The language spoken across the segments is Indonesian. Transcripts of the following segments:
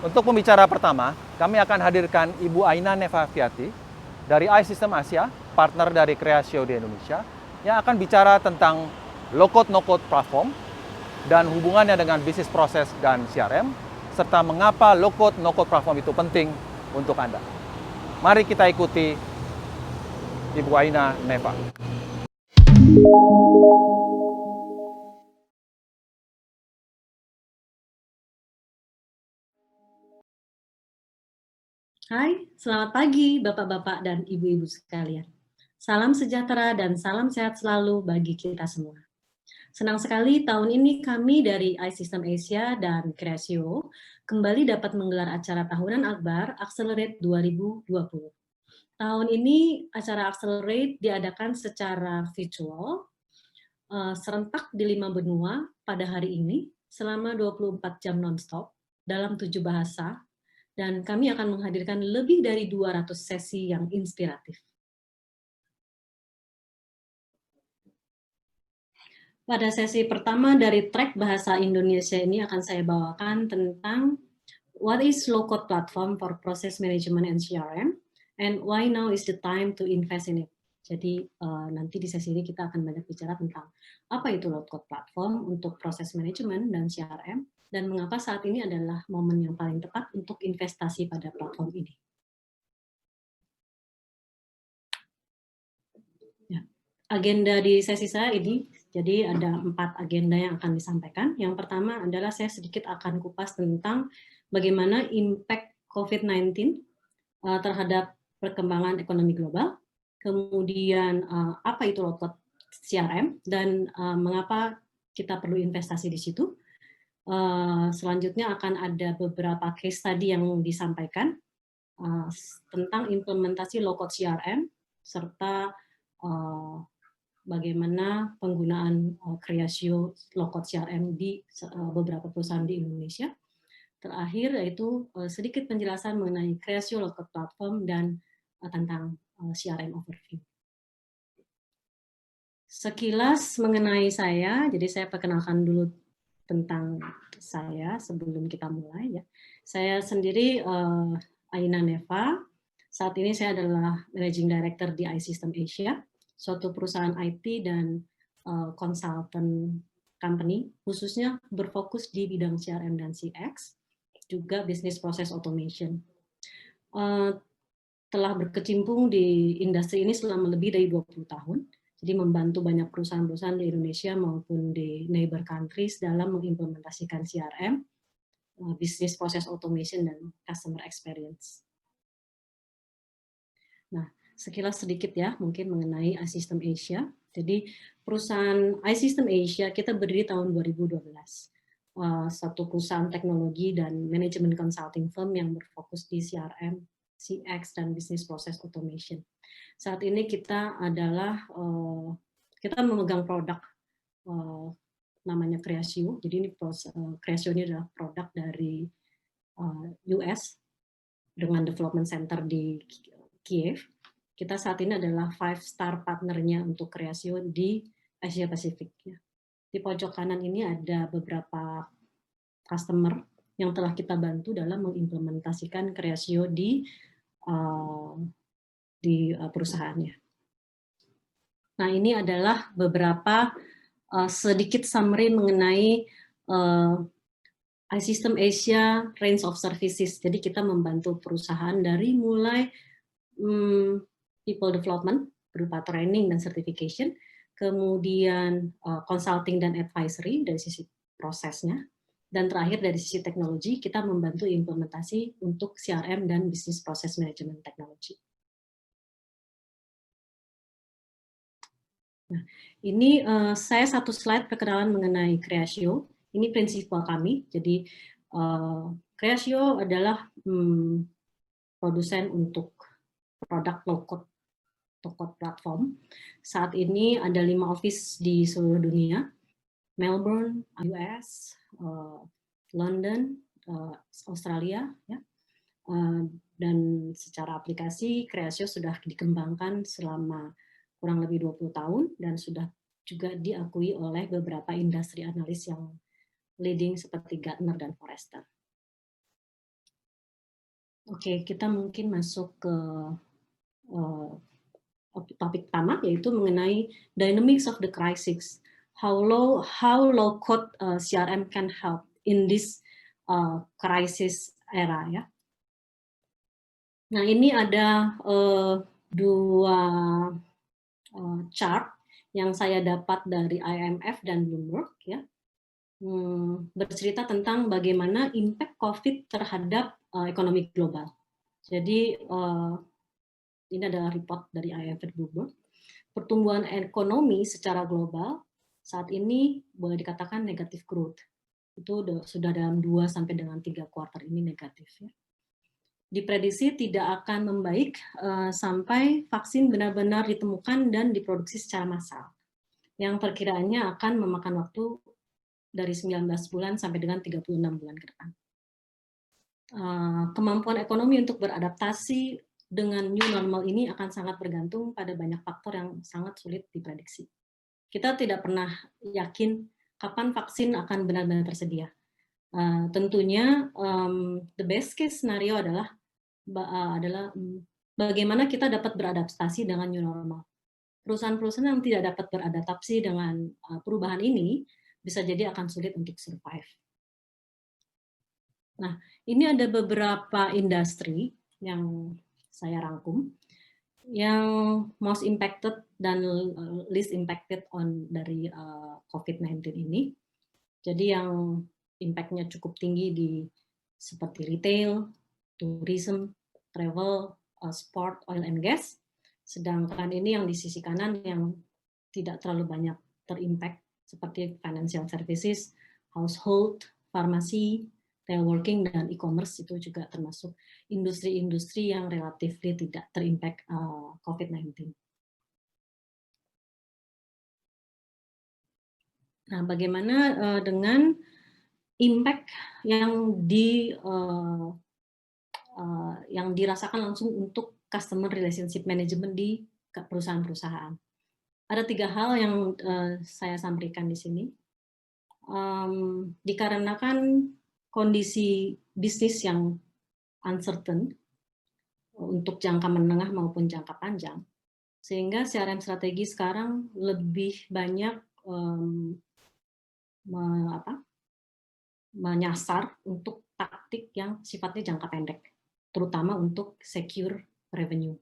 Untuk pembicara pertama, kami akan hadirkan Ibu Aina Nevafiati dari iSystem Asia, partner dari Kreasio di Indonesia, yang akan bicara tentang low-code no-code platform dan hubungannya dengan bisnis proses dan CRM, serta mengapa low-code no-code platform itu penting untuk Anda. Mari kita ikuti Ibu Aina Neva. Hai, selamat pagi Bapak-Bapak dan Ibu-Ibu sekalian. Salam sejahtera dan salam sehat selalu bagi kita semua. Senang sekali tahun ini kami dari iSystem Asia dan Kreasio kembali dapat menggelar acara tahunan Akbar Accelerate 2020. Tahun ini acara Accelerate diadakan secara virtual, serentak di 5 benua pada hari ini selama 24 jam non-stop dalam 7 bahasa, dan kami akan menghadirkan lebih dari 200 sesi yang inspiratif. Pada sesi pertama dari track bahasa Indonesia ini akan saya bawakan tentang what is low-code platform for process management and CRM, and why now is the time to invest in it. Jadi nanti di sesi ini kita akan banyak bicara tentang apa itu low-code platform untuk proses manajemen dan CRM, dan mengapa saat ini adalah momen yang paling tepat untuk investasi pada platform ini. Ya. Agenda di sesi saya ini, jadi ada 4 agenda yang akan disampaikan. Yang pertama adalah saya sedikit akan kupas tentang bagaimana impact COVID-19 terhadap perkembangan ekonomi global, kemudian apa itu low-code CRM, dan mengapa kita perlu investasi di situ. Selanjutnya akan ada beberapa case study yang disampaikan tentang implementasi low-code CRM, serta bagaimana penggunaan Kreasio low-code CRM di beberapa perusahaan di Indonesia. Terakhir yaitu sedikit penjelasan mengenai Kreasio low-code platform dan tentang CRM overview. Sekilas mengenai saya, jadi saya perkenalkan dulu tentang saya sebelum kita mulai ya. Saya sendiri Aina Neva. Saat ini saya adalah Managing Director di iSystem Asia, suatu perusahaan IT dan consultant company, khususnya berfokus di bidang CRM dan CX, juga Business Process Automation. Telah berkecimpung di industri ini selama lebih dari 20 tahun, jadi membantu banyak perusahaan-perusahaan di Indonesia maupun di neighbor countries dalam mengimplementasikan CRM, Business Process Automation, dan Customer Experience. Nah, sekilas sedikit ya mungkin mengenai iSystem Asia. Jadi perusahaan iSystem Asia kita berdiri tahun 2012. Satu perusahaan teknologi dan manajemen consulting firm yang berfokus di CRM, CX, dan Business Process Automation. Saat ini kita adalah kita memegang produk namanya Kreasio. Jadi ini Kreasio ini adalah produk dari US dengan development center di Kiev. Kita saat ini adalah 5-star partnernya untuk Kreasio di Asia Pasifik. Di pojok kanan ini ada beberapa customer yang telah kita bantu dalam mengimplementasikan Kreasio di perusahaannya. Nah, ini adalah beberapa sedikit summary mengenai iSystem Asia range of services. Jadi kita membantu perusahaan dari mulai people development berupa training dan certification, kemudian consulting dan advisory dari sisi prosesnya, dan terakhir dari sisi teknologi kita membantu implementasi untuk CRM dan Business Process Management Technology. Nah, ini saya satu slide perkenalan mengenai Kreasio. Ini prinsipal kami. Jadi Kreasio adalah produsen untuk produk low-code platform. Saat ini ada 5 office di seluruh dunia, Melbourne, US, London, Australia, ya. Dan secara aplikasi Kreasio sudah dikembangkan selama kurang lebih 20 tahun dan sudah juga diakui oleh beberapa industri analis yang leading seperti Gartner dan Forrester. Oke, kita mungkin masuk ke uh, topik pertama, yaitu mengenai dynamics of the crisis. How low code CRM can help in this crisis era, ya. Nah, ini ada dua chart yang saya dapat dari IMF dan Bloomberg, ya, bercerita tentang bagaimana impact COVID terhadap ekonomi global. Jadi ini adalah report dari IMF dan Bloomberg. Pertumbuhan ekonomi secara global saat ini boleh dikatakan negatif growth. Itu sudah dalam 2 sampai dengan 3 kuartal ini negatif, ya. Diprediksi tidak akan membaik sampai vaksin benar-benar ditemukan dan diproduksi secara massal, yang perkiraannya akan memakan waktu dari 19 bulan sampai dengan 36 bulan ke depan. Kemampuan ekonomi untuk beradaptasi dengan new normal ini akan sangat bergantung pada banyak faktor yang sangat sulit diprediksi. Kita tidak pernah yakin kapan vaksin akan benar-benar tersedia. Tentunya the best case scenario adalah bagaimana kita dapat beradaptasi dengan new normal. Perusahaan-perusahaan yang tidak dapat beradaptasi dengan perubahan ini bisa jadi akan sulit untuk survive. Nah, ini ada beberapa industri yang saya rangkum yang most impacted dan least impacted dari COVID-19 ini. Jadi yang impact-nya cukup tinggi di seperti retail, tourism, travel, sport, oil and gas. Sedangkan ini yang di sisi kanan yang tidak terlalu banyak terimpact seperti financial services, household, farmasi, teleworking, dan e-commerce itu juga termasuk industri-industri yang relatif tidak terimpact COVID-19. Nah, bagaimana dengan impact yang dirasakan langsung untuk customer relationship management di perusahaan-perusahaan? Ada 3 hal yang saya sampaikan di sini. Dikarenakan kondisi bisnis yang uncertain untuk jangka menengah maupun jangka panjang, sehingga CRM strategi sekarang lebih banyak menyasar untuk taktik yang sifatnya jangka pendek, terutama untuk secure revenue.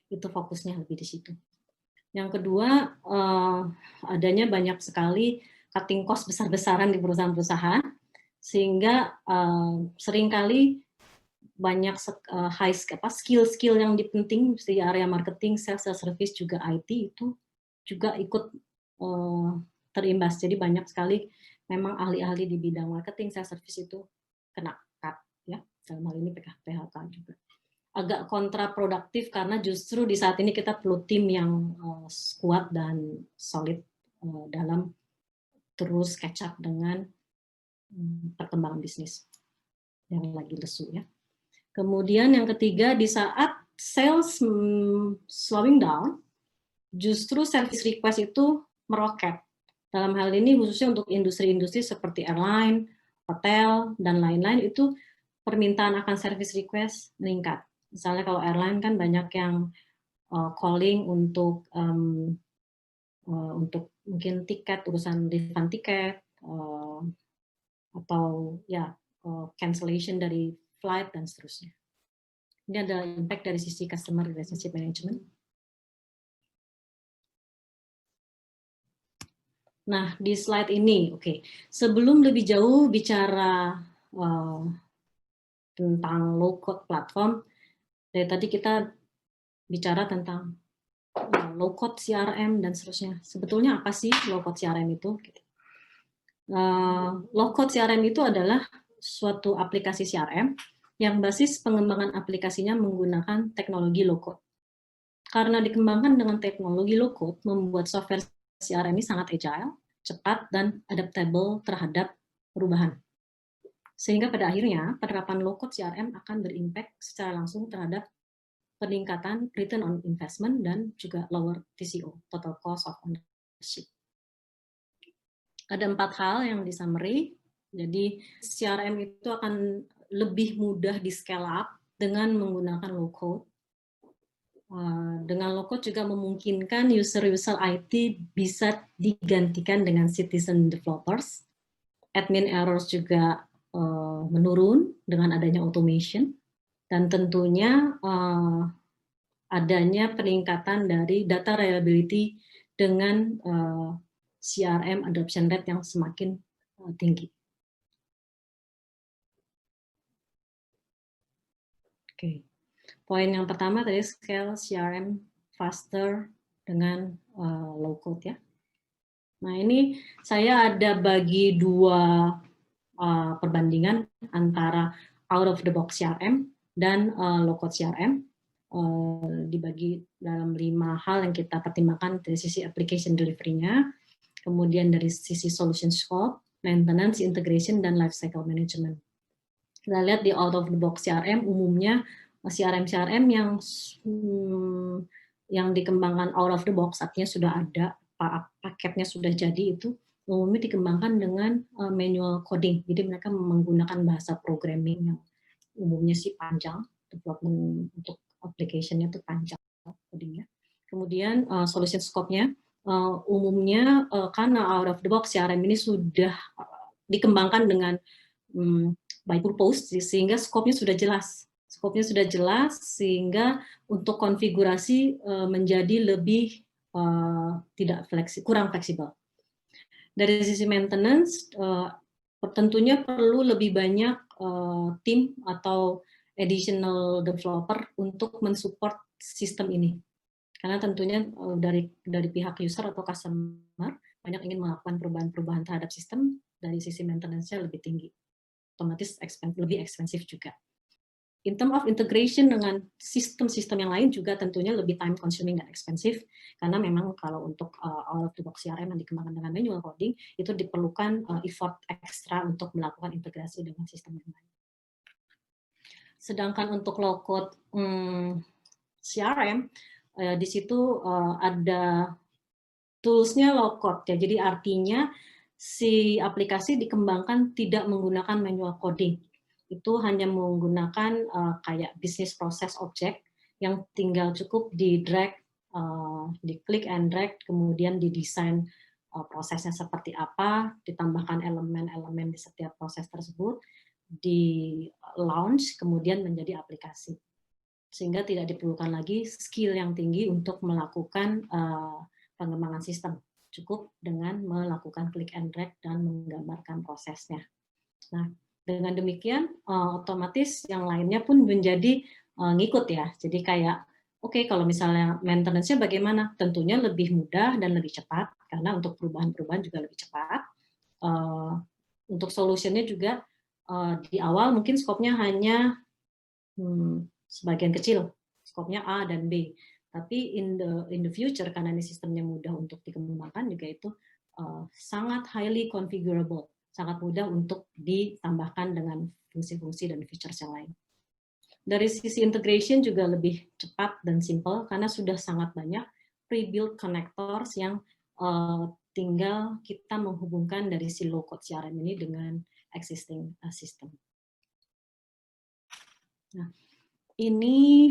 Itu fokusnya lebih di situ. Yang kedua, adanya banyak sekali cutting cost besar-besaran di perusahaan-perusahaan, sehingga seringkali banyak skill-skill yang penting di area marketing, sales, service, juga IT itu juga ikut terimbas. Jadi banyak sekali memang ahli-ahli di bidang marketing, sales, service itu kena cut, ya. Dalam hal ini PHK juga. Agak kontraproduktif karena justru di saat ini kita perlu tim yang kuat dan solid dalam terus catch up dengan perkembangan bisnis yang lagi lesu, ya. Kemudian yang ketiga, di saat sales slowing down, justru service request itu meroket. Dalam hal ini khususnya untuk industri-industri seperti airline, hotel, dan lain-lain, itu permintaan akan service request meningkat. Misalnya kalau airline kan banyak yang calling untuk mungkin tiket, urusan refund tiket, atau ya cancellation dari flight dan seterusnya. Ini adalah impact dari sisi customer relationship management. Nah, di slide ini, oke. Sebelum lebih jauh bicara tentang low code platform, dari tadi kita bicara tentang low code CRM dan seterusnya. Sebetulnya apa sih low code CRM itu? Low code CRM itu adalah suatu aplikasi CRM yang basis pengembangan aplikasinya menggunakan teknologi low code. Karena dikembangkan dengan teknologi low code, membuat software CRM ini sangat agile, cepat, dan adaptable terhadap perubahan. Sehingga pada akhirnya penerapan low code CRM akan berimpact secara langsung terhadap peningkatan return on investment dan juga lower TCO, total cost of ownership. Ada 4 hal yang di summary. Jadi CRM itu akan lebih mudah di scale up dengan menggunakan low code. Dengan low code juga memungkinkan user-user IT bisa digantikan dengan citizen developers. Admin errors juga menurun dengan adanya automation, dan tentunya adanya peningkatan dari data reliability dengan CRM adoption rate yang semakin tinggi. Oke. Poin yang pertama tadi scale CRM faster dengan low code ya. Nah ini saya ada bagi dua perbandingan antara out of the box CRM dan low code CRM. Dibagi dalam 5 hal yang kita pertimbangkan dari sisi application delivery-nya, kemudian dari sisi solution scope, maintenance, integration, dan lifecycle management. Kita lihat di out of the box CRM umumnya CRM yang dikembangkan out of the box, artinya sudah ada paketnya sudah jadi, itu umumnya dikembangkan dengan manual coding. Jadi mereka menggunakan bahasa programming yang umumnya sih panjang, development untuk application-nya itu panjang codingnya. Kemudian solution scope-nya umumnya karena out of the box CRM ini sudah dikembangkan dengan by purpose, sehingga scope-nya sudah jelas. Scope-nya sudah jelas sehingga untuk konfigurasi menjadi lebih kurang fleksibel. Dari sisi maintenance, tentunya perlu lebih banyak tim atau additional developer untuk mensupport sistem ini. Karena tentunya dari pihak user atau customer banyak ingin melakukan perubahan-perubahan terhadap sistem, dari sisi maintenance-nya lebih tinggi. Otomatis lebih ekspensif juga. In term of integration dengan sistem-sistem yang lain juga tentunya lebih time consuming dan expensive, karena memang kalau untuk out of the box CRM yang dikembangkan dengan manual coding itu diperlukan effort ekstra untuk melakukan integrasi dengan sistem yang lain. Sedangkan untuk low code CRM di situ ada tools-nya low code ya, jadi artinya si aplikasi dikembangkan tidak menggunakan manual coding. Itu hanya menggunakan kayak business process object yang tinggal cukup di drag, di click and drag, kemudian didesain prosesnya seperti apa, ditambahkan elemen-elemen di setiap proses tersebut, di launch, kemudian menjadi aplikasi. Sehingga tidak diperlukan lagi skill yang tinggi untuk melakukan pengembangan sistem. Cukup dengan melakukan click and drag dan menggambarkan prosesnya. Nah, dengan demikian otomatis yang lainnya pun menjadi ngikut ya. Jadi kayak oke, kalau misalnya maintenance-nya bagaimana? Tentunya lebih mudah dan lebih cepat karena untuk perubahan-perubahan juga lebih cepat. Untuk solution-nya juga di awal mungkin skopnya hanya sebagian kecil, skopnya A dan B. Tapi in the future karena ini sistemnya mudah untuk dikembangkan juga itu sangat highly configurable, sangat mudah untuk ditambahkan dengan fungsi-fungsi dan features yang lain. Dari sisi integration juga lebih cepat dan simple karena sudah sangat banyak pre-built connectors yang tinggal kita menghubungkan dari si low code CRM ini dengan existing system. Nah, ini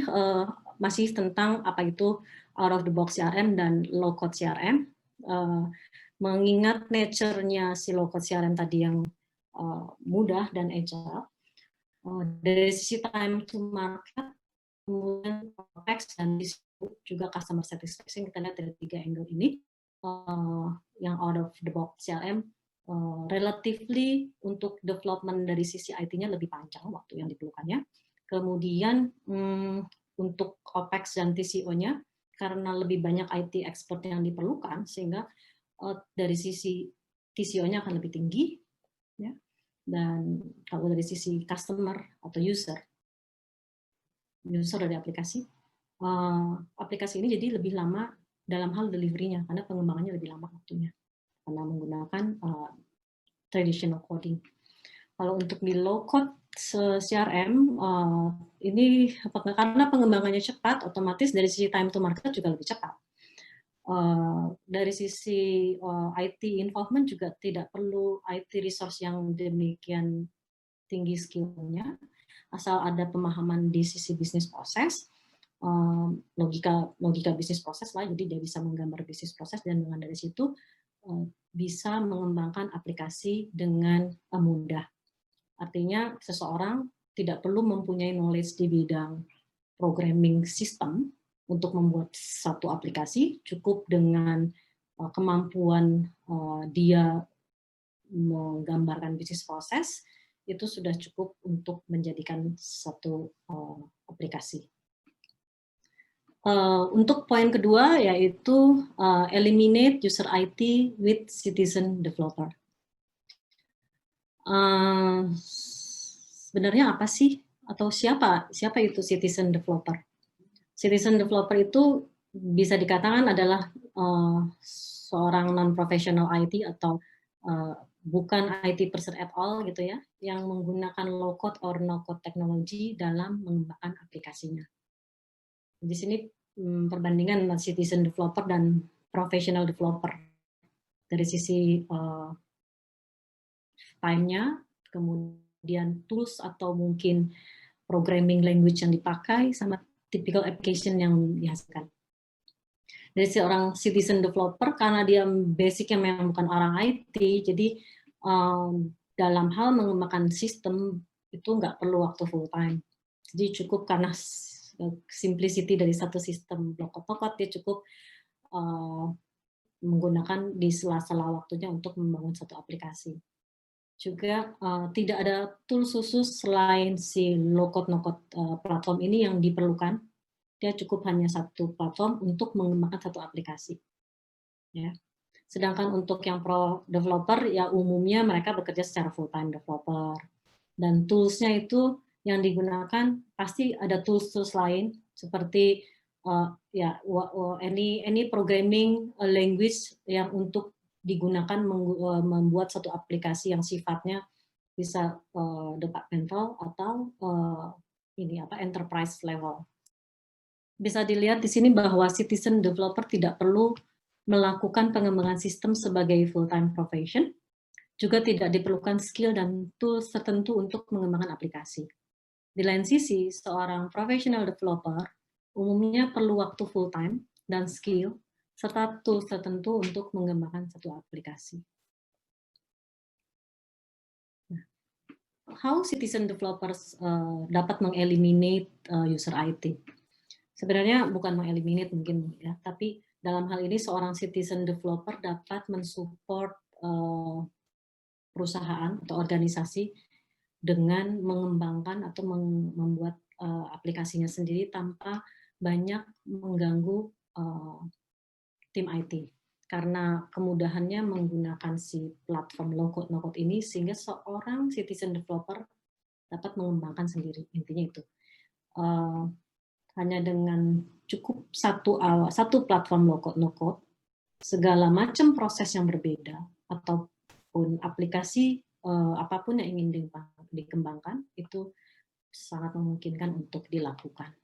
masih tentang apa itu out of the box CRM dan low code CRM. Mengingat nature-nya si low code CRM tadi yang mudah dan agile, dari sisi time to market, kemudian OpEx dan juga customer satisfaction, kita lihat dari 3 angle ini, yang out of the box CRM relatively untuk development dari sisi IT-nya lebih panjang waktu yang diperlukannya. Kemudian untuk OpEx dan TCO-nya, karena lebih banyak IT expert yang diperlukan, sehingga dari sisi TCO-nya akan lebih tinggi, ya. Dan kalau dari sisi customer atau user dari aplikasi, aplikasi ini jadi lebih lama dalam hal delivery-nya, karena pengembangannya lebih lama waktunya, karena menggunakan traditional coding. Kalau untuk di low code CRM ini karena pengembangannya cepat, otomatis dari sisi time to market juga lebih cepat. Dari sisi IT involvement juga tidak perlu IT resource yang demikian tinggi skill-nya. asal ada pemahaman di sisi bisnis proses, logika bisnis proses lah, jadi dia bisa menggambar bisnis proses dan dengan dari situ bisa mengembangkan aplikasi dengan mudah. Artinya seseorang tidak perlu mempunyai knowledge di bidang programming system untuk membuat satu aplikasi, cukup dengan kemampuan dia menggambarkan bisnis proses, itu sudah cukup untuk menjadikan satu aplikasi. Untuk poin kedua yaitu eliminate user IT with citizen developer. Sebenarnya apa sih atau siapa itu citizen developer? Citizen developer itu bisa dikatakan adalah seorang non-professional IT atau bukan IT person at all gitu ya, yang menggunakan low-code or no-code teknologi dalam mengembangkan aplikasinya. Di sini perbandingan citizen developer dan professional developer dari sisi time-nya, kemudian tools atau mungkin programming language yang dipakai, sama typical application yang dihasilkan. Dari seorang citizen developer, karena dia basicnya memang bukan orang IT, jadi dalam hal mengembangkan sistem itu nggak perlu waktu full time. Jadi cukup karena simplicity dari satu sistem low-code dia cukup menggunakan di sela-sela waktunya untuk membangun satu aplikasi. Juga tidak ada tool khusus selain si low-code no-code platform ini yang diperlukan. Dia cukup hanya satu platform untuk mengembangkan satu aplikasi. Ya. Sedangkan untuk yang pro developer ya umumnya mereka bekerja secara full time developer. Dan tools-nya itu yang digunakan pasti ada tools lain seperti any programming language yang untuk digunakan membuat satu aplikasi yang sifatnya bisa departmental atau enterprise level. Bisa dilihat di sini bahwa citizen developer tidak perlu melakukan pengembangan sistem sebagai full-time profession, juga tidak diperlukan skill dan tools tertentu untuk mengembangkan aplikasi. Di lain sisi, seorang professional developer umumnya perlu waktu full-time dan skill, serta tools tertentu untuk mengembangkan satu aplikasi. Nah, how citizen developers dapat mengeliminate user IT? Sebenarnya bukan mengeliminate mungkin ya, tapi dalam hal ini seorang citizen developer dapat mensupport perusahaan atau organisasi dengan mengembangkan atau membuat aplikasinya sendiri tanpa banyak mengganggu tim IT. Karena kemudahannya menggunakan si platform low-code no-code ini sehingga seorang citizen developer dapat mengembangkan sendiri. Intinya itu. Hanya dengan cukup satu platform low-code no-code, segala macam proses yang berbeda ataupun aplikasi apapun yang ingin dikembangkan itu sangat memungkinkan untuk dilakukan.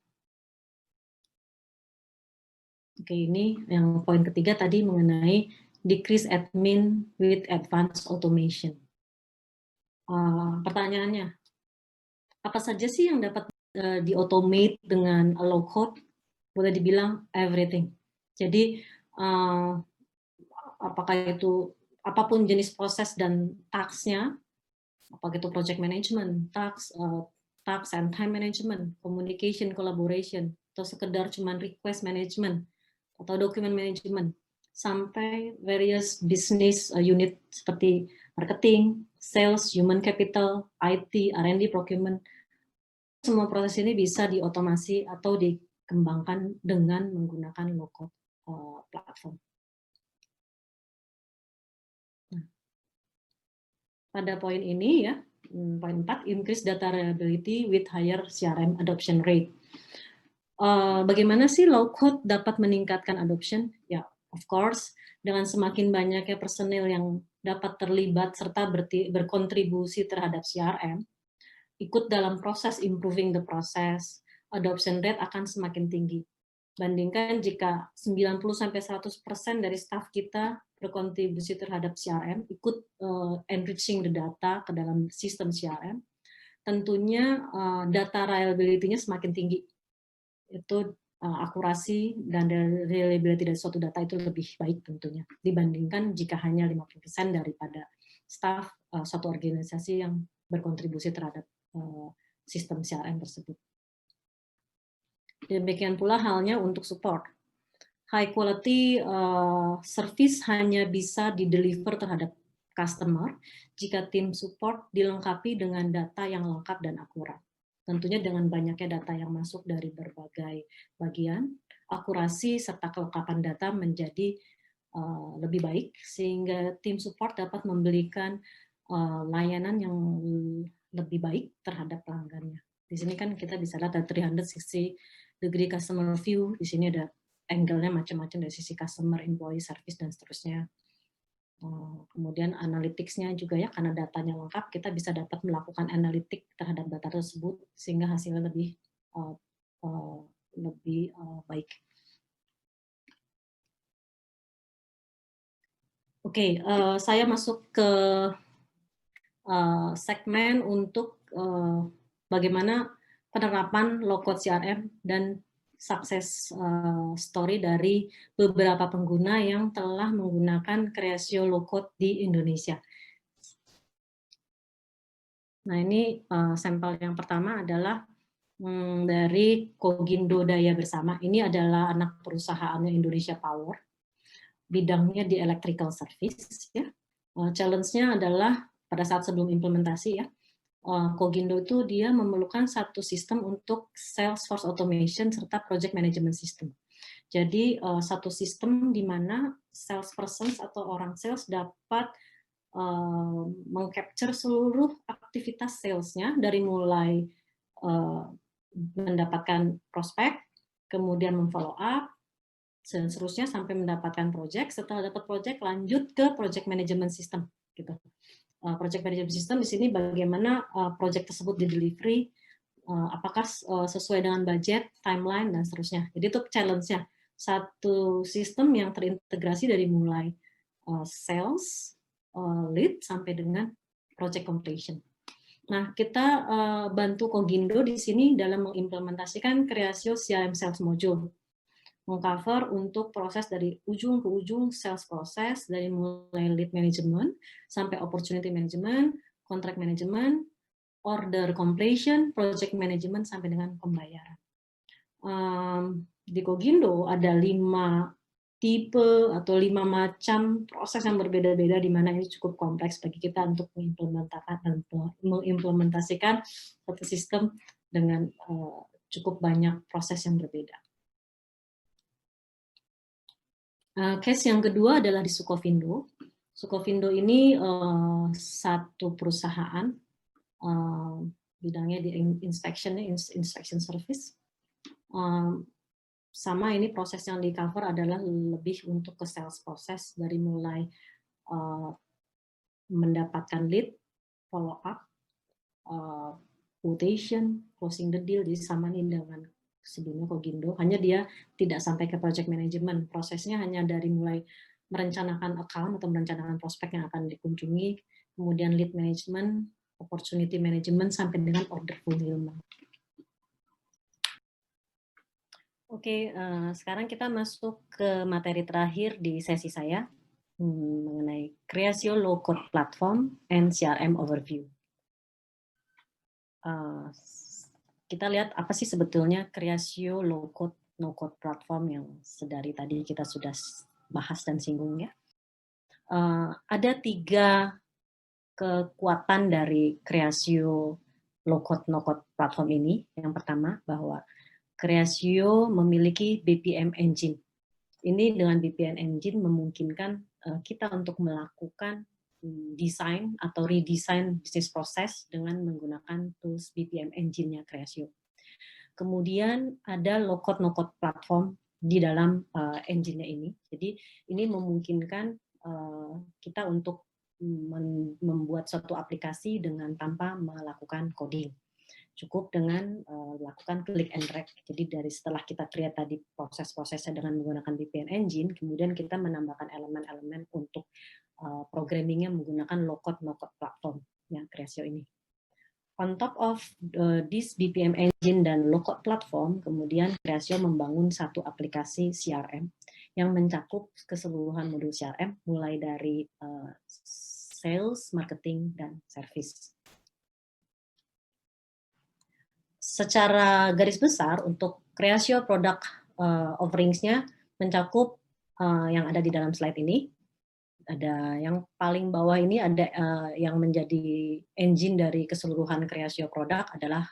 Oke, ini yang poin ketiga tadi mengenai decrease admin with advanced automation. Pertanyaannya, apa saja sih yang dapat di-automate dengan low code? Boleh dibilang everything. Jadi apakah itu apapun jenis proses dan task-nya, apakah itu project management, task and time management, communication, collaboration, atau sekedar cuman request management, atau document management, sampai various business unit seperti marketing, sales, human capital, IT, R&D, procurement. Semua proses ini bisa diotomasi atau dikembangkan dengan menggunakan low-code platform. Nah, pada poin ini ya, poin 4, increase data reliability with higher CRM adoption rate. Bagaimana sih low-code dapat meningkatkan adoption? Ya, of course, dengan semakin banyaknya personil yang dapat terlibat serta berkontribusi terhadap CRM, ikut dalam proses improving the process, adoption rate akan semakin tinggi. Bandingkan jika 90-100% dari staff kita berkontribusi terhadap CRM, ikut enriching the data ke dalam sistem CRM, tentunya data reliability-nya semakin tinggi. Itu akurasi dan reliability dari suatu data itu lebih baik tentunya dibandingkan jika hanya 50% daripada staf suatu organisasi yang berkontribusi terhadap sistem CRM tersebut. Demikian pula halnya untuk support. High quality service hanya bisa di-deliver terhadap customer jika tim support dilengkapi dengan data yang lengkap dan akurat. Tentunya dengan banyaknya data yang masuk dari berbagai bagian, akurasi serta kelengkapan data menjadi lebih baik sehingga tim support dapat memberikan layanan yang lebih baik terhadap pelanggannya. Di sini kan kita bisa lihat ada 360 degree customer view, di sini ada angle-nya macam-macam dari sisi customer, employee, service, dan seterusnya. Kemudian analytics-nya juga ya, karena datanya lengkap, kita bisa dapat melakukan analitik terhadap data tersebut sehingga hasilnya lebih baik. Oke, saya masuk ke segmen untuk bagaimana penerapan low-code CRM dan success story dari beberapa pengguna yang telah menggunakan Kreasio low-code di Indonesia. Nah, ini sampel yang pertama adalah dari Kogindo Daya Bersama. Ini adalah anak perusahaannya Indonesia Power, bidangnya di electrical service. Ya. Challenge-nya adalah pada saat sebelum implementasi ya, Kogindo itu dia memerlukan satu sistem untuk Salesforce automation serta project management system. Jadi satu sistem di mana salesperson atau orang sales dapat mengcapture seluruh aktivitas salesnya dari mulai mendapatkan prospek, kemudian memfollow up, dan seterusnya sampai mendapatkan project. Setelah dapat project, lanjut ke project management system. Gitu. Project management system di sini bagaimana project tersebut di delivery, apakah sesuai dengan budget, timeline, dan seterusnya. Jadi itu challenge-nya. Satu sistem yang terintegrasi dari mulai sales, lead, sampai dengan project completion. Nah, kita bantu Kogindo di sini dalam mengimplementasikan Kreasio CRM Sales Module. Mengcover untuk proses dari ujung ke ujung sales proses, dari mulai lead management sampai opportunity management, contract management, order completion, project management sampai dengan pembayaran. Di Kogindo ada 5 tipe atau 5 macam proses yang berbeda-beda di mana ini cukup kompleks bagi kita untuk mengimplementasikan satu sistem dengan cukup banyak proses yang berbeda. Case yang kedua adalah di Sukovindo. Sukovindo ini satu perusahaan bidangnya di inspection service. Sama ini proses yang di cover adalah lebih untuk ke sales proses dari mulai mendapatkan lead, follow up, quotation, closing the deal, jadi sama ini dengan sebelumnya Kogindo, hanya dia tidak sampai ke project management. Prosesnya hanya dari mulai merencanakan account atau merencanakan prospek yang akan dikunjungi, kemudian lead management, opportunity management, sampai dengan order fulfillment. Oke, sekarang kita masuk ke materi terakhir di sesi saya mengenai Kreasio Low Code Platform and CRM Overview. Kita lihat apa sih sebetulnya Kreasio Low Code No Code Platform yang sedari tadi kita sudah bahas dan singgung ya. Ada 3 kekuatan dari Kreasio Low Code No Code Platform ini. Yang pertama bahwa Kreasio memiliki BPM engine. Ini dengan BPM engine memungkinkan kita untuk melakukan desain atau redesign bisnis proses dengan menggunakan tools BPM engine-nya Kreasio. Kemudian ada low code no code platform di dalam engine-nya ini. Jadi ini memungkinkan kita untuk membuat suatu aplikasi dengan tanpa melakukan coding. Cukup dengan lakukan click and drag. Jadi dari setelah kita create tadi proses-prosesnya dengan menggunakan BPM engine, kemudian kita menambahkan elemen-elemen untuk programmingnya menggunakan low code no code platform yang Kreasio ini. On top of this BPM engine dan low-code platform, kemudian Kreasio membangun satu aplikasi CRM yang mencakup keseluruhan modul CRM, mulai dari sales, marketing, dan service. Secara garis besar, untuk Kreasio product offerings-nya mencakup yang ada di dalam slide ini. Ada yang paling bawah ini ada yang menjadi engine dari keseluruhan Kreasio produk adalah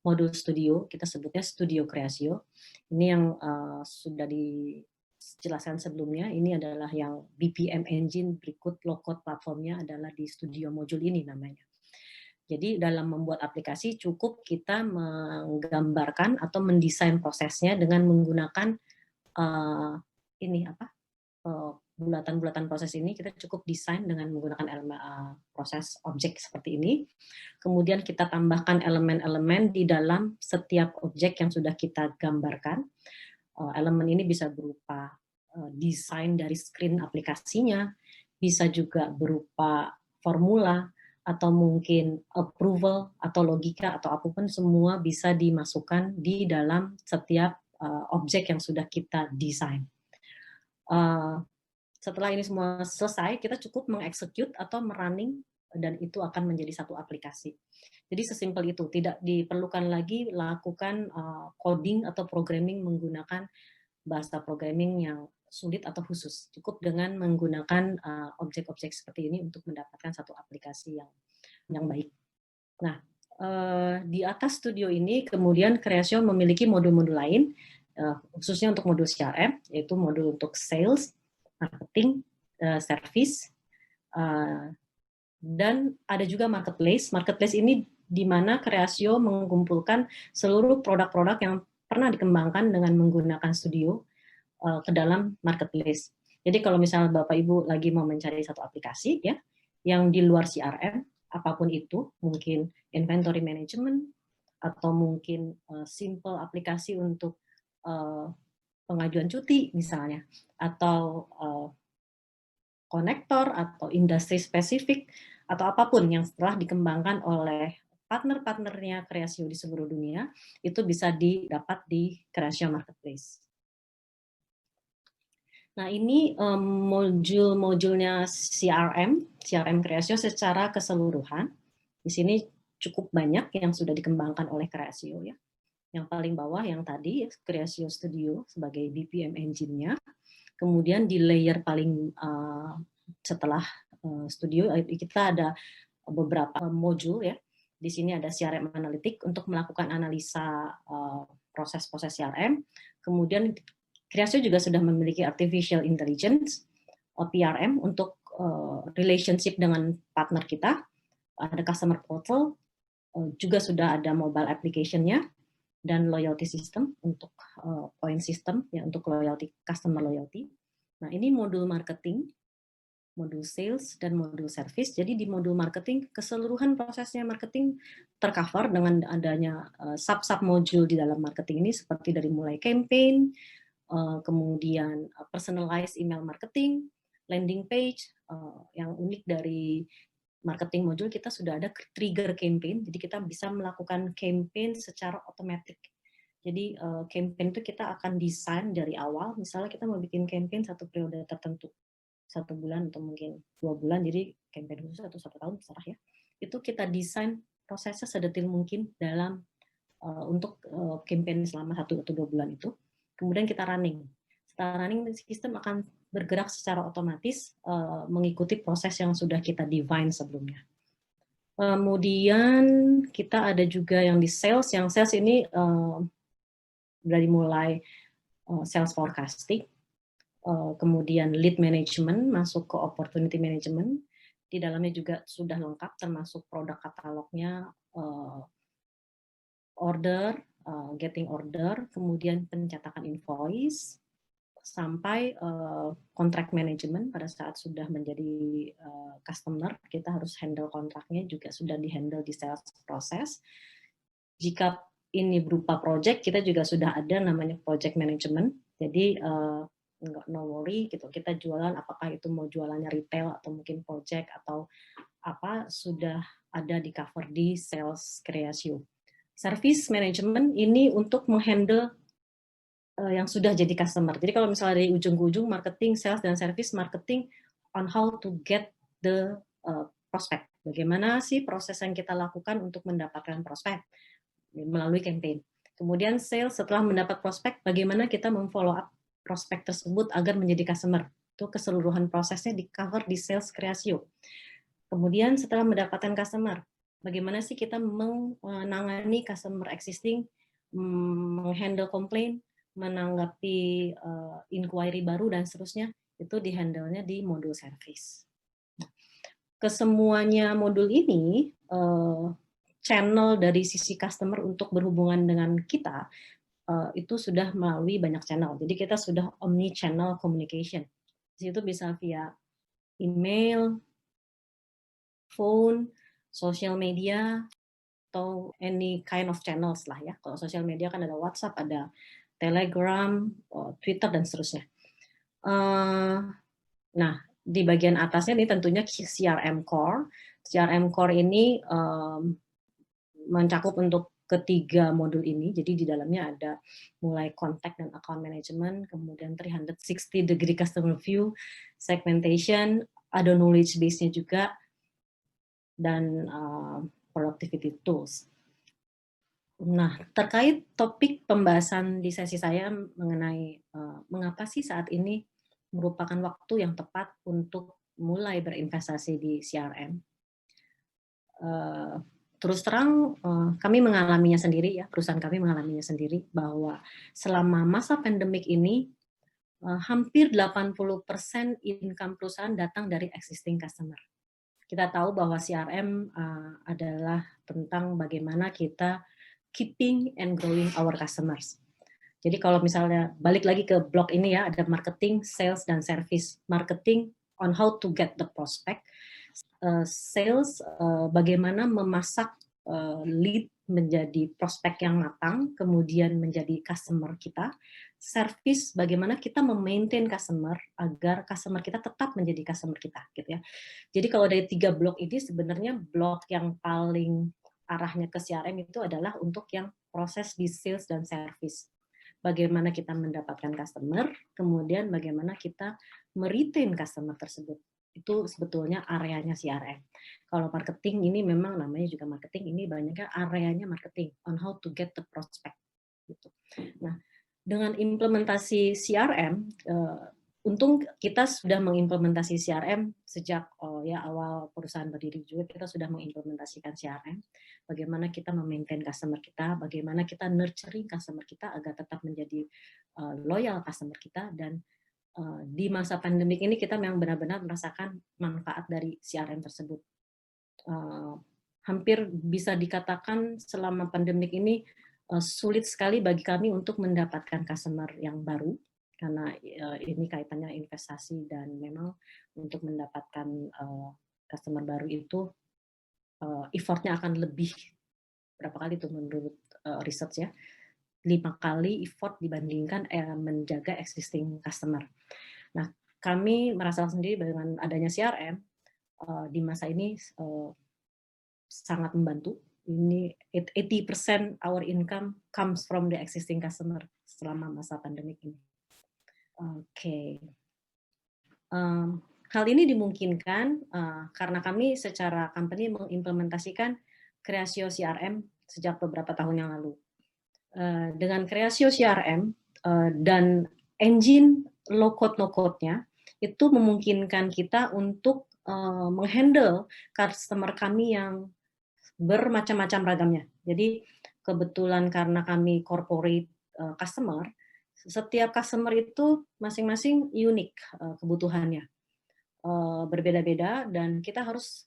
modul studio, kita sebutnya Studio Kreasio. Ini yang sudah dijelaskan sebelumnya, ini adalah yang BPM engine, berikut low-code platformnya adalah di studio modul ini namanya. Jadi dalam membuat aplikasi cukup kita menggambarkan atau mendesain prosesnya dengan menggunakan bulatan-bulatan proses ini. Kita cukup desain dengan menggunakan elemen proses objek seperti ini. Kemudian kita tambahkan elemen-elemen di dalam setiap objek yang sudah kita gambarkan. Elemen ini bisa berupa desain dari screen aplikasinya, bisa juga berupa formula, atau mungkin approval, atau logika, atau apapun, semua bisa dimasukkan di dalam setiap objek yang sudah kita desain. Setelah ini semua selesai, kita cukup mengeksekut atau merunning, dan itu akan menjadi satu aplikasi. Jadi sesimpel itu, tidak diperlukan lagi lakukan coding atau programming menggunakan bahasa programming yang sulit atau khusus. Cukup dengan menggunakan objek-objek seperti ini untuk mendapatkan satu aplikasi yang baik. Nah, di atas studio ini kemudian Kreasio memiliki modul-modul lain, khususnya untuk modul CRM, yaitu modul untuk sales, marketing, service, dan ada juga marketplace. Marketplace ini di mana Kreasio mengumpulkan seluruh produk-produk yang pernah dikembangkan dengan menggunakan studio ke dalam marketplace. Jadi kalau misalnya Bapak Ibu lagi mau mencari satu aplikasi ya yang di luar CRM, apapun itu, mungkin inventory management atau mungkin simple aplikasi untuk pengajuan cuti misalnya, atau konektor atau industri spesifik, atau apapun yang setelah dikembangkan oleh partner-partnernya Kreasio di seluruh dunia, itu bisa didapat di Kreasio Marketplace. Nah, ini modul-modulnya CRM Kreasio secara keseluruhan. Di sini cukup banyak yang sudah dikembangkan oleh Kreasio ya. Yang paling bawah yang tadi Kreasio Studio sebagai BPM engine-nya. Kemudian di layer paling setelah studio kita ada beberapa modul ya. Di sini ada CRM Analytics untuk melakukan analisa proses-proses CRM. Kemudian Kreasio juga sudah memiliki Artificial Intelligence, PRM, untuk relationship dengan partner kita. Ada Customer Portal, juga sudah ada mobile application-nya, dan loyalty system untuk point system ya untuk loyalty, customer loyalty. Nah, ini modul marketing, modul sales, dan modul service. Jadi di modul marketing keseluruhan prosesnya marketing tercover dengan adanya sub-sub modul di dalam marketing ini, seperti dari mulai campaign, kemudian personalized email marketing, landing page. Yang unik dari marketing modul kita sudah ada trigger campaign, jadi kita bisa melakukan campaign secara otomatis. Jadi campaign itu kita akan desain dari awal, misalnya kita mau bikin campaign satu periode tertentu, 1 bulan atau mungkin 2 bulan, jadi campaign khusus atau 1 tahun terserah ya. Itu kita desain prosesnya sedetil mungkin dalam untuk campaign selama 1 atau 2 bulan itu. Kemudian kita running. Setelah running, sistem akan bergerak secara otomatis mengikuti proses yang sudah kita define sebelumnya. Kemudian kita ada juga yang di sales. Yang sales ini dari mulai sales forecasting, kemudian lead management, masuk ke opportunity management. Di dalamnya juga sudah lengkap, termasuk produk katalognya, order, getting order, kemudian pencetakan invoice, sampai contract management. Pada saat sudah menjadi customer, kita harus handle kontraknya juga sudah di-handle di sales process. Jika ini berupa project, kita juga sudah ada namanya project management. Jadi no worry gitu, kita jualan apakah itu mau jualannya retail atau mungkin project atau apa, sudah ada di cover di sales creatio. Service management ini untuk menghandle yang sudah jadi customer. Jadi kalau misalnya dari ujung ke ujung marketing, sales dan service marketing on how to get the prospect. Bagaimana sih proses yang kita lakukan untuk mendapatkan prospek melalui campaign. Kemudian sales setelah mendapat prospek, bagaimana kita memfollow up prospek tersebut agar menjadi customer. Itu keseluruhan prosesnya di cover di sales creatio. Kemudian setelah mendapatkan customer, bagaimana sih kita menangani customer existing, menghandle komplain, menanggapi inquiry baru dan seterusnya, itu dihandle-nya di modul service. Kesemuanya modul ini channel dari sisi customer untuk berhubungan dengan kita itu sudah melalui banyak channel. Jadi kita sudah omni channel communication. Di situ bisa via email, phone, social media, atau any kind of channels lah ya. Kalau social media kan ada WhatsApp, ada Telegram, Twitter dan seterusnya. Nah, di bagian atasnya ini tentunya CRM Core. CRM Core ini mencakup untuk ketiga modul ini. Jadi di dalamnya ada mulai contact dan account management, kemudian 360 degree customer view, segmentation, ada knowledge base-nya juga, dan productivity tools. Nah, terkait topik pembahasan di sesi saya mengenai mengapa sih saat ini merupakan waktu yang tepat untuk mulai berinvestasi di CRM. Terus terang kami mengalaminya sendiri ya, perusahaan kami mengalaminya sendiri bahwa selama masa pandemik ini hampir 80% income perusahaan datang dari existing customer. Kita tahu bahwa CRM adalah tentang bagaimana kita keeping and growing our customers. Jadi kalau misalnya balik lagi ke blog ini ya, ada marketing, sales, dan service. Marketing on how to get the prospect. Sales bagaimana memasak lead menjadi prospek yang matang, kemudian menjadi customer kita. Service bagaimana kita memaintain customer agar customer kita tetap menjadi customer kita, gitu ya. Jadi kalau dari 3 blok ini sebenarnya blok yang paling arahnya ke CRM itu adalah untuk yang proses di sales dan service. Bagaimana kita mendapatkan customer, kemudian bagaimana kita meretain customer tersebut. Itu sebetulnya areanya CRM. Kalau marketing ini memang namanya juga marketing, ini banyaknya areanya marketing, on how to get the prospect. Gitu. Nah, dengan implementasi CRM, untung kita sudah mengimplementasi CRM sejak ya awal perusahaan berdiri juga, kita sudah mengimplementasikan CRM. Bagaimana kita memaintain customer kita, bagaimana kita nurturing customer kita agar tetap menjadi loyal customer kita, dan di masa pandemik ini kita memang benar-benar merasakan manfaat dari CRM tersebut. Hampir bisa dikatakan selama pandemik ini sulit sekali bagi kami untuk mendapatkan customer yang baru, karena ini kaitannya investasi, dan memang untuk mendapatkan customer baru itu effortnya akan lebih berapa kali itu menurut research ya, 5 kali effort dibandingkan menjaga existing customer. Nah, kami merasa sendiri dengan adanya CRM di masa ini sangat membantu. Ini 80% our income comes from the existing customer selama masa pandemik ini. Oke. Hal ini dimungkinkan karena kami secara company mengimplementasikan Creatio CRM sejak beberapa tahun yang lalu. Dengan Creatio CRM dan engine low-code, no-code-nya, itu memungkinkan kita untuk menghandle customer kami yang bermacam-macam ragamnya. Jadi kebetulan karena kami corporate customer, setiap customer itu masing-masing unik kebutuhannya, berbeda-beda, dan kita harus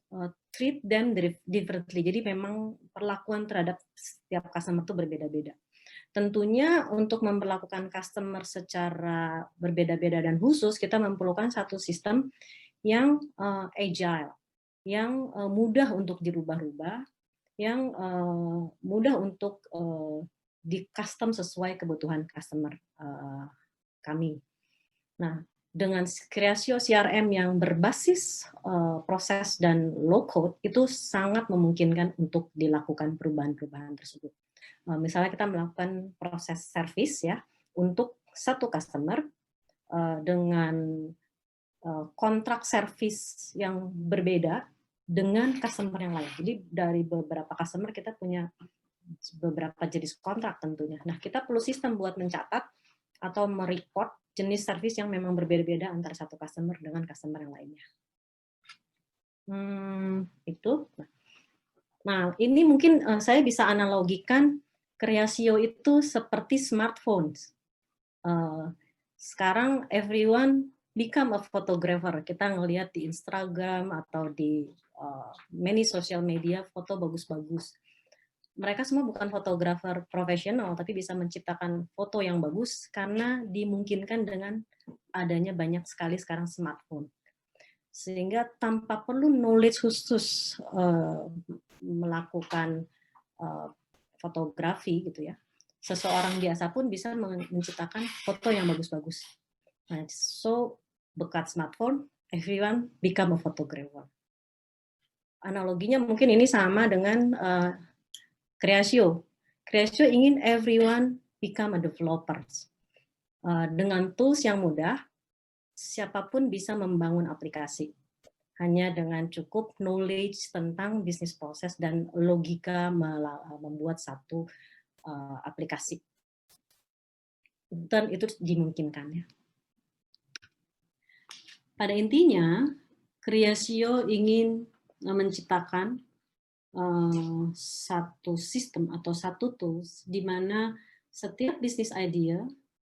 treat them differently. Jadi memang perlakuan terhadap setiap customer itu berbeda-beda. Tentunya untuk memperlakukan customer secara berbeda-beda dan khusus, kita memerlukan satu sistem yang agile, yang mudah untuk dirubah-rubah, yang mudah untuk di custom sesuai kebutuhan customer kami. Nah, dengan Kreasio CRM yang berbasis proses dan low code itu sangat memungkinkan untuk dilakukan perubahan-perubahan tersebut. Misalnya kita melakukan proses service ya untuk satu customer dengan kontrak service yang berbeda dengan customer yang lain. Jadi dari beberapa customer kita punya beberapa jenis kontrak tentunya. Nah, kita perlu sistem buat mencatat atau merecord jenis service yang memang berbeda-beda antara satu customer dengan customer yang lainnya. Itu. Nah, ini mungkin saya bisa analogikan Kreasio itu seperti smartphones. Sekarang everyone become a photographer. Kita ngelihat di Instagram atau di many social media foto bagus-bagus. Mereka semua bukan fotografer profesional, tapi bisa menciptakan foto yang bagus karena dimungkinkan dengan adanya banyak sekali sekarang smartphone. Sehingga tanpa perlu knowledge khusus melakukan fotografi gitu ya, seseorang biasa pun bisa menciptakan foto yang bagus-bagus. Nah, so berkat smartphone, everyone become a photographer. Analoginya mungkin ini sama dengan Kreasio. Kreasio ingin everyone become a developers. Dengan tools yang mudah, siapapun bisa membangun aplikasi. Hanya dengan cukup knowledge tentang bisnis proses dan logika membuat satu aplikasi. Dan itu dimungkinkan ya. Pada intinya, Kreasio ingin menciptakan satu sistem atau satu tools di mana setiap bisnis idea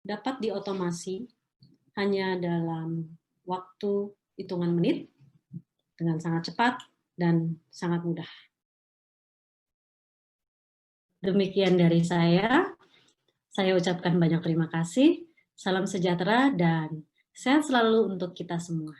dapat diotomasi hanya dalam waktu hitungan menit dengan sangat cepat dan sangat mudah. Demikian dari saya. Saya ucapkan banyak terima kasih. Salam sejahtera dan sehat selalu untuk kita semua.